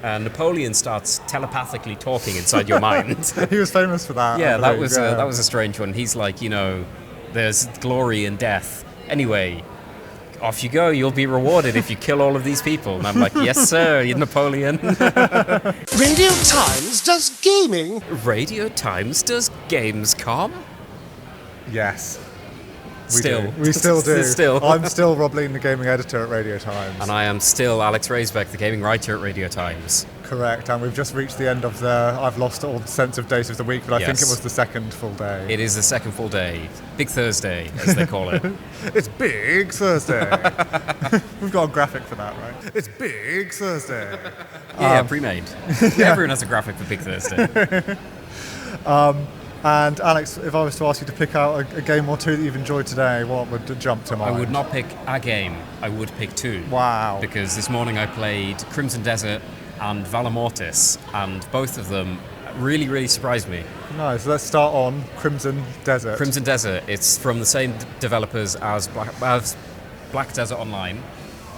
Napoleon starts telepathically talking inside your mind. He was famous for that. Yeah, that was a strange one. He's like, there's glory in death. Anyway, off you go. You'll be rewarded if you kill all of these people. And I'm like, yes, sir, you're Napoleon. Radio Times does gaming. Radio Times does Gamescom. Yes. We still do. Still. I'm still Rob Lean, the gaming editor at Radio Times. And I am still Alex Raisbeck, the gaming writer at Radio Times. Correct, and we've just reached the end of I've lost all sense of days of the week, but I think it was the second full day. It is the second full day. Big Thursday, as they call it. It's Big Thursday. We've got a graphic for that, right? It's Big Thursday. Yeah, pre-made. Everyone has a graphic for Big Thursday. And Alex, if I was to ask you to pick out a game or two that you've enjoyed today, what would jump to mind? I would not pick a game. I would pick two. Wow. Because this morning I played Crimson Desert and Valor Mortis, and both of them really, really surprised me. Nice. Let's start on Crimson Desert. Crimson Desert. It's from the same developers as Black Desert Online,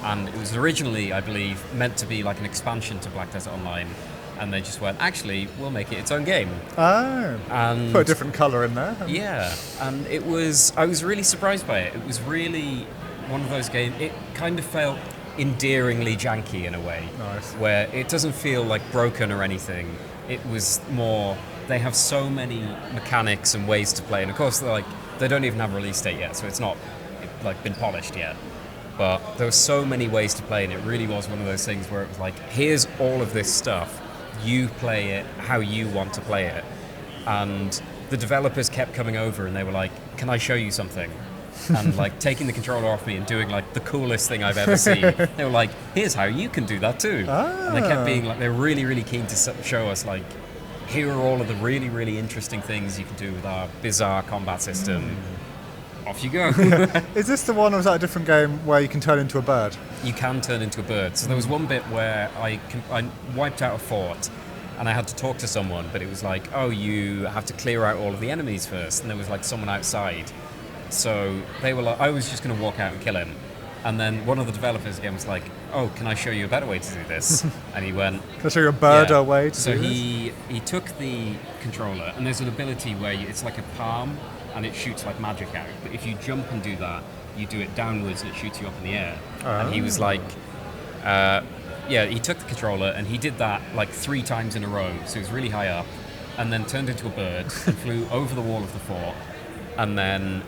and it was originally, I believe, meant to be like an expansion to Black Desert Online. And they just went, actually, we'll make it its own game. Oh. And put a different colour in there. Yeah. And I was really surprised by it. It was really one of those games, it kind of felt endearingly janky in a way. Nice. Where it doesn't feel like broken or anything. It was more, they have so many mechanics and ways to play. And of course, they don't even have a release date yet, so it's not been polished yet. But there were so many ways to play, and it really was one of those things where it was like, here's all of this stuff. You play it how you want to play it. And the developers kept coming over and they were like, can I show you something? And taking the controller off me and doing the coolest thing I've ever seen. They were like, here's how you can do that too. And they kept being they're really, really keen to show us here are all of the really, really interesting things you can do with our bizarre combat system. Off you go. Is this the one, or is that a different game where you can turn into a bird? You can turn into a bird. So there was one bit where I wiped out a fort and I had to talk to someone, but it was like, oh, you have to clear out all of the enemies first. And there was someone outside. So they were like, I was just going to walk out and kill him. And then one of the developers again was like, oh, can I show you a better way to do this? And he went, can I show you a birder way to do this? So he took the controller, and there's an ability where it's like a palm, and it shoots like magic out. But if you jump and do that, you do it downwards and it shoots you up in the air. And he was like, he took the controller and he did that 3 times in a row. So he was really high up, and then turned into a bird and flew over the wall of the fort, and then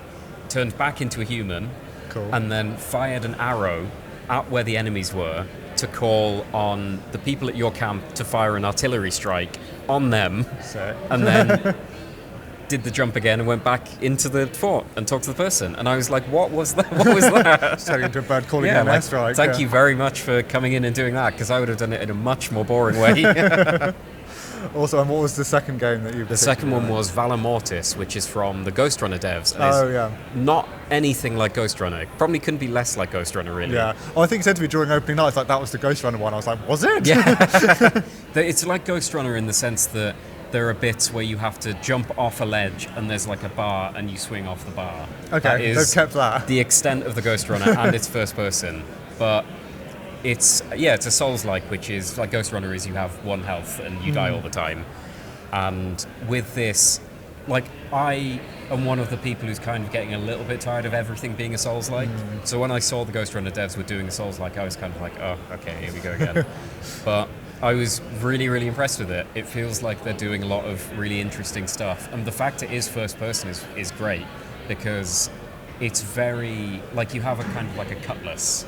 turned back into a human. Cool. And then fired an arrow at where the enemies were to call on the people at your camp to fire an artillery strike on them. And then did the jump again and went back into the fort and talked to the person. And I was like, what was that? What was that? Turning into a bird calling in an airstrike. Thank you very much for coming in and doing that, because I would have done it in a much more boring way. Also, and what was the second game that you The second one was Valor Mortis, which is from the Ghost Runner devs. And not anything like Ghost Runner. It probably couldn't be less like Ghost Runner, really. Yeah. Oh, I think it said to me during opening night, that was the Ghost Runner one. I was like, was it? Yeah. It's like Ghost Runner in the sense that there are bits where you have to jump off a ledge and there's a bar and you swing off the bar. Okay, they've kept that. The extent of the Ghost Runner, and it's first person. But it's a Souls-like, which is like Ghost Runner is you have 1 health and you die all the time. And with this, I am one of the people who's kind of getting a little bit tired of everything being a Souls-like. So when I saw the Ghost Runner devs were doing a Souls-like, I was kind of like, oh, okay, here we go again. But I was really, really impressed with it. It feels like they're doing a lot of really interesting stuff. And the fact it is first person is great, because it's very, you have a kind of a cutlass,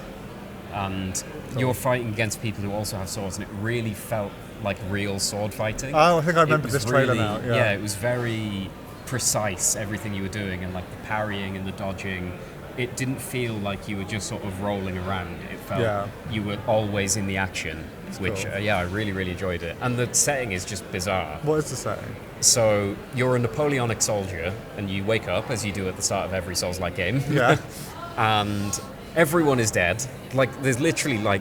and you're fighting against people who also have swords, and it really felt like real sword fighting. Oh, I think I remember this trailer now. Yeah, it was very precise, everything you were doing, and the parrying and the dodging. It didn't feel like you were just sort of rolling around. It felt you were always in the action, which, cool. I really, really enjoyed it. And the setting is just bizarre. What is the setting? So you're a Napoleonic soldier, and you wake up, as you do at the start of every Souls-like game. Yeah. And everyone is dead. There's literally,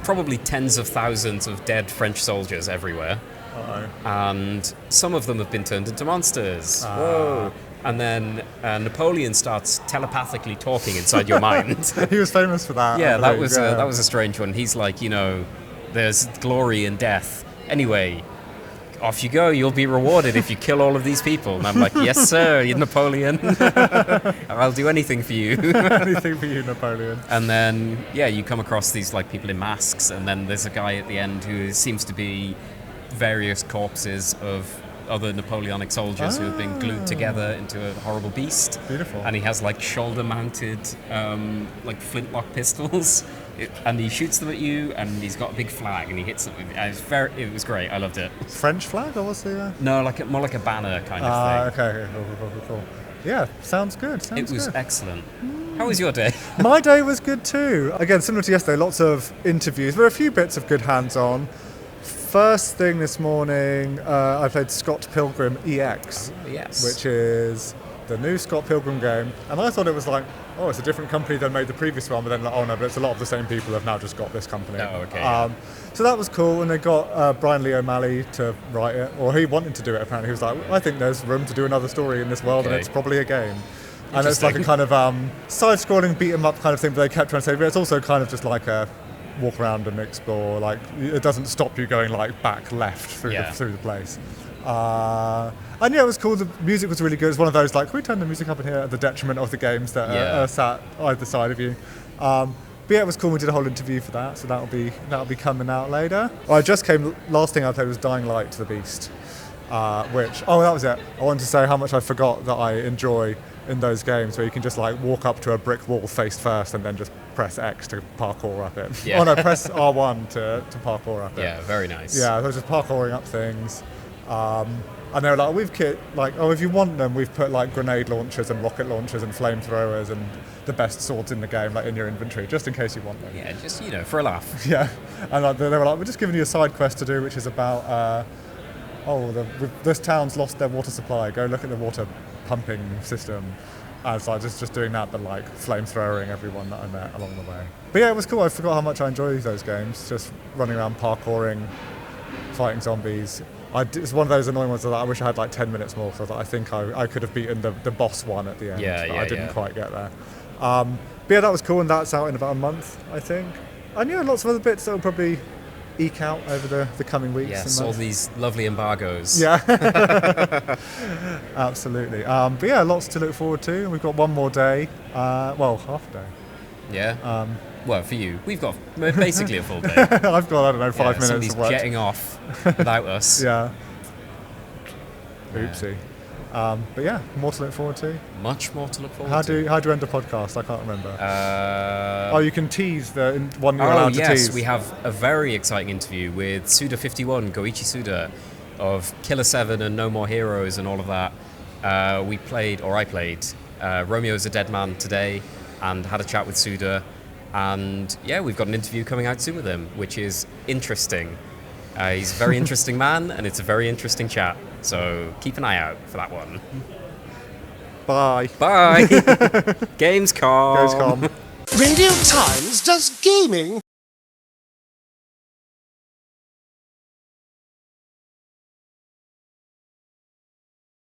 probably tens of thousands of dead French soldiers everywhere. Uh-oh. And some of them have been turned into monsters. Whoa. And then Napoleon starts telepathically talking inside your mind. He was famous for that. Yeah, that was a strange one. He's like, There's glory in death. Anyway, off you go. You'll be rewarded if you kill all of these people. And I'm like, yes, sir, you're Napoleon. I'll do anything for you. Anything for you, Napoleon. And then, yeah, you come across these like people in masks, and then there's a guy at the end who seems to be various corpses of other Napoleonic soldiers who have been glued together into a horrible beast. Beautiful. And he has like shoulder-mounted like flintlock pistols, and he shoots them at you, and he's got a big flag, and he hits them. It was great. I loved it. French flag, or what's the? No, more like a banner kind of thing. Okay, cool. Yeah, sounds good. It was excellent. How was your day? My day was good too. Again, similar to yesterday, lots of interviews. There were a few bits of good hands-on. First thing this morning, I played Scott Pilgrim EX, Yes. which is the new Scott Pilgrim game. And I thought it was like, oh, it's a different company than made the previous one, but then like, oh no, but it's a lot of the same people have now just got this company. Oh, okay. So that was cool, and they got Brian Lee O'Malley to write it, or he wanted to do it apparently. He was like, I think there's room to do another story in this world, and Okay. it's probably a game. And it's like a kind of side-scrolling, beat-em-up kind of thing, but they kept trying to say, but it's also kind of just like a walk around and explore, like it doesn't stop you going like back left through the place. And yeah, it was cool. The music was really good. It's one of those like, can we turn the music up in here at the detriment of the games that are sat either side of you. But yeah, it was cool. We did a whole interview for that, so that'll be coming out later. Last thing I played was Dying Light to the Beast, that was it. I wanted to say how much I forgot that I enjoy in those games where you can just like walk up to a brick wall face first and then just press X to parkour up it. Yeah. Oh no, press R1 to parkour up it. Yeah, very nice. Yeah, I was just parkouring up things. And they were like, if you want them, we've put like grenade launchers and rocket launchers and flamethrowers and the best swords in the game like in your inventory, just in case you want them. Yeah, just, for a laugh. Yeah, and they were like, we're just giving you a side quest to do, which is about, this town's lost their water supply. Go look at the water pumping system. And so I was just doing that, but like flamethrowering everyone that I met along the way. But yeah, it was cool. I forgot how much I enjoy those games. Just running around parkouring, fighting zombies. It's one of those annoying ones that I wish I had like 10 minutes more. So I think I could have beaten the boss one at the end. But I didn't quite get there. But yeah, that was cool, and that's out in about a month, I think. And yeah, lots of other bits that will probably eke out over the coming weeks. Yes, and all months. these lovely embargoes. Yeah, absolutely. But yeah, lots to look forward to. We've got one more day. Half a day. Yeah. Well, for you, we've got basically a full day. I've got, I don't know, 5 minutes Somebody's of work. jetting off without us. Yeah. Oopsie. But yeah, more to look forward to. Much more to look forward How to. do you end a podcast? I can't remember. You can tease the one you're Oh, allowed to yes, tease. we have a very exciting interview with Suda51, Goichi Suda, of Killer 7 and No More Heroes and all of that. I played Romeo's a Dead Man today and had a chat with Suda. And yeah, we've got an interview coming out soon with him, which is interesting. He's a very interesting man, and it's a very interesting chat. So keep an eye out for that one. Bye. Bye. Gamescom. Gamescom. Radio Times does gaming